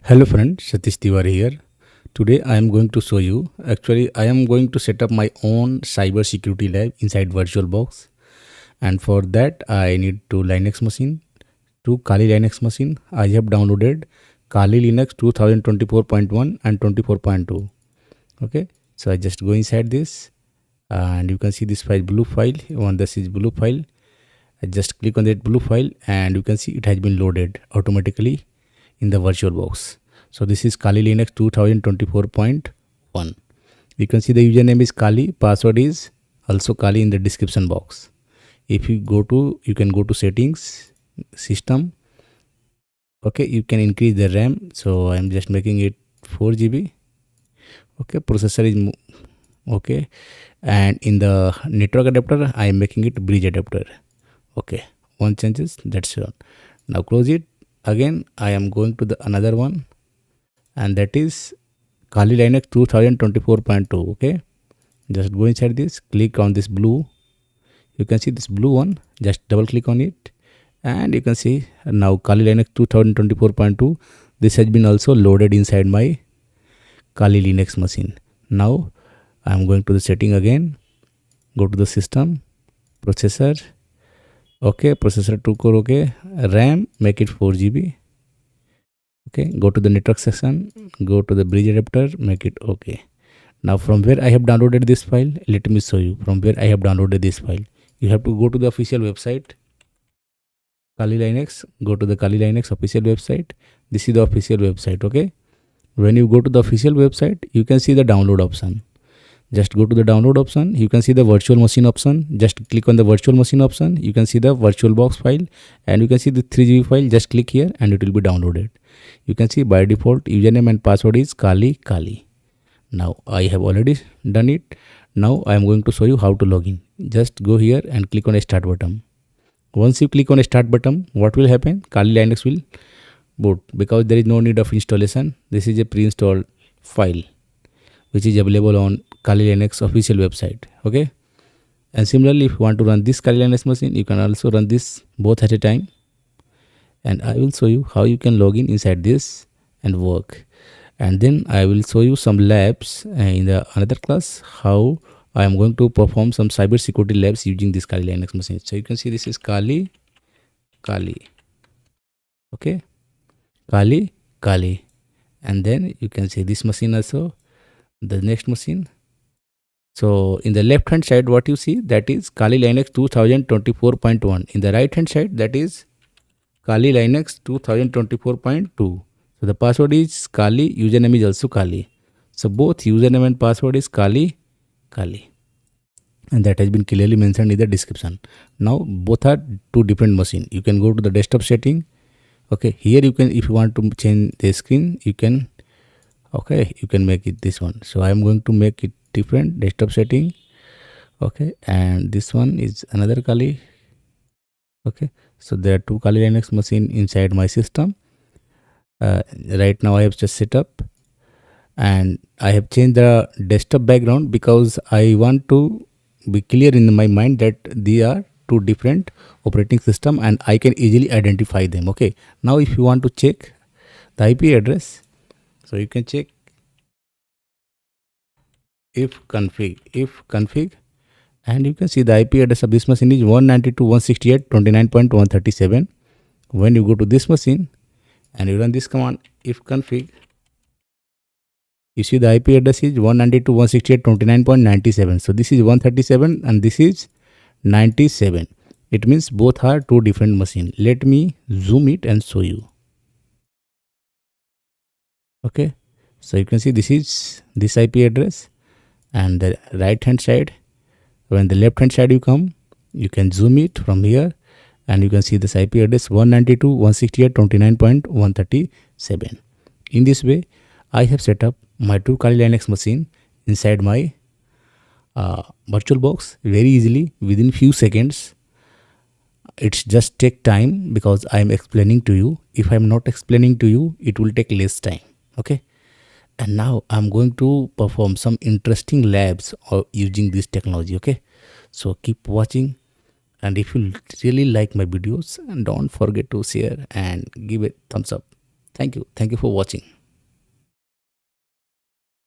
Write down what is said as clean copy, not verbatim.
Hello friend, Satish Tiwari here. Today I am going to show you, actually I am going to set up my own cyber security lab inside VirtualBox, and for that I need two Linux machine, two Kali Linux machine. I have downloaded Kali Linux 2024.1 and 24.2. Okay, so I just go inside this and you can see this file, blue file. One, this is blue file. I just click on that blue file and you can see it has been loaded automatically in the VirtualBox. So this is Kali Linux 2024.1. You can see the username is Kali, password is also Kali in the description box. If you can go to settings, system. Okay, you can increase the RAM. So I am just making it 4 GB. Okay, processor is okay, and in the network adapter I am making it bridge adapter. Okay, one changes, that's all. Now close it. Again I am going to the another one, and that is Kali Linux 2024.2. Okay, just go inside this, click on this blue. You can see this blue one, just double click on it and you can see now Kali Linux 2024.2. This has been also loaded inside my Kali Linux machine. Now I am going to the setting again, go to the system, processor. Okay, processor 2 core. Okay, RAM make it 4 GB. Okay, go to the network section, go to the bridge adapter, make it okay. Now from where I have downloaded this file, let me show you from where I have downloaded this file. You have to go to the official website Kali Linux, go to the Kali Linux official website. This is the official website. Okay, when you go to the official website, you can see the download option. Just go to the download option, you can see the virtual machine option. Just click on the virtual machine option, you can see the VirtualBox file and you can see the 3 GB file. Just click here and it will be downloaded. You can see by default username and password is Kali. Now I have already done it. Now I am going to show you how to log in. Just go here and click on a start button. Once you click on a start button, what will happen? Kali Linux will boot because there is no need of installation. This is a pre-installed file which is available on Kali Linux official website. Okay, and similarly if you want to run this Kali Linux machine, you can also run this both at a time, and I will show you how you can log in inside this and work. And then I will show you some labs in the another class, how I am going to perform some cyber security labs using this Kali Linux machine. So you can see this is Kali. Okay, Kali, and then you can see this machine also, the next machine. So in the left hand side what you see, that is Kali Linux 2024.1. In the right hand side, that is Kali Linux 2024.2. So the password is Kali, username is also Kali. So both username and password is Kali, and that has been clearly mentioned in the description. Now both are two different machine. You can go to the desktop setting. Okay, here you can, if you want to change the screen, you can. Okay, you can make it this one. So I am going to make it different, desktop setting. Okay, and this one is another Kali. Okay, so there are two Kali Linux machine inside my system. Right now I have just set up and I have changed the desktop background because I want to be clear in my mind that they are two different operating system and I can easily identify them. Okay, now if you want to check the IP address, so you can check if config, and you can see the IP address of this machine is 192.168.29.137. When you go to this machine and you run this command if config, you see the IP address is 192.168.29.97. So this is 137 and this is 97. It means both are two different machines. Let me zoom it and show you. Okay, so you can see this is this IP address, and the right hand side, when the left hand side you come, you can zoom it from here and you can see this IP address 192.168.29.137. In this way I have set up my two Kali Linux machine inside my VirtualBox very easily within few seconds. It's just take time because I am explaining to you. If I am not explaining to you, it will take less time. Okay, and now I'm going to perform some interesting labs using this technology. Okay, so keep watching, and if you really like my videos, don't forget to share and give it thumbs up. Thank you for watching.